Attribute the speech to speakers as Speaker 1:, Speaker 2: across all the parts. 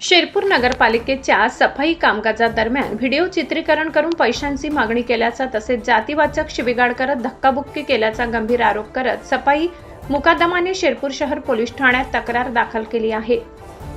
Speaker 1: शिरपूर नगरपालिकेच्या सफाई कामकाजादरम्यान व्हिडिओ चित्रीकरण करून पैशांची मागणी केल्याचा तसेच जातीवाचक शिवीगाळ करत धक्काबुक्की केल्याचा गंभीर आरोप करत सफाई मुकादमाने शिरपूर शहर पोलीस ठाण्यात तक्रार दाखल केली आहे।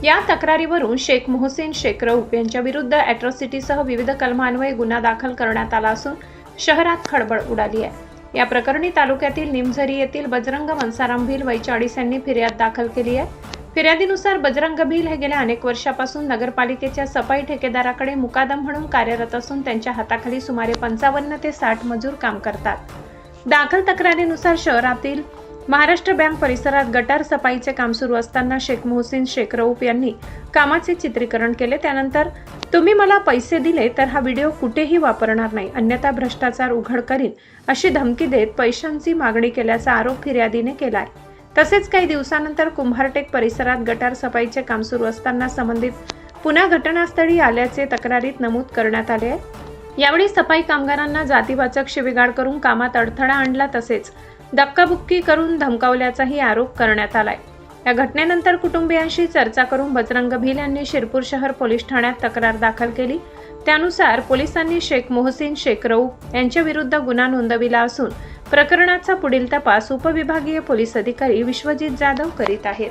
Speaker 1: या तक्रारीवरून शेख मोहसिन शेख रऊफ यांच्या विरुद्ध अॅट्रॉसिटीसह विविध कलमान्वये गुन्हा दाखल करण्यात आला असून शहरात खळबळ उडाली आहे। या प्रकरणी तालुक्यातील निमझरी येथील बजरंग वंसाराम भिल वय 40 यांनी फिर्याद दाखल केली आहे। फिर्यादीनुसार बजरंग भिल हे गेल्या अनेक वर्षापासून नगरपालिकेच्या सफाई ठेकेदाराकडे मुकादम म्हणून कार्यरत असून त्यांच्या हाताखाली सुमारे 55 ते 60 मजूर काम करतात। दाखल तक्रारीनुसार शहरातील महाराष्ट्र बँक परिसरात गटार सफाईचे काम सुरू असताना शेख मोहसिन शेख रऊफ यांनी कामाचे चित्रीकरण केले। त्यानंतर तुम्ही मला पैसे दिले तर हा व्हिडिओ कुठेही वापरणार नाही, अन्यथा भ्रष्टाचार उघड करीन अशी धमकी देत पैशांची मागणी केल्याचा आरोप फिर्यादीने केला आहे। तसेच काही दिवसानंतर कुंभारटेक परिसरात गटार सफाईचे काम सुरू असताना संबंधित पुन्हा घटनास्थळी आल्याचे तक्रारीत नमूद करण्यात आले आहे। यावेळी सफाई कामगारांना जातीवाचक शिवीगाळ करून कामात अडथळा आणला तसेच धक्काबुक्की करून धमकावल्याचाही आरोप करण्यात आलाय। या घटनेनंतर कुटुंबियांशी चर्चा करून बजरंग भिल यांनी शिरपूर शहर पोलीस ठाण्यात तक्रार दाखल केली। त्यानुसार पोलिसांनी शेख मोहसिन शेख रऊफ यांच्या विरुद्ध गुन्हा नोंदविला असून प्रकरणाचा पुढील तपास उपविभागीय पोलीस अधिकारी विश्वजित जाधव करीत आहेत।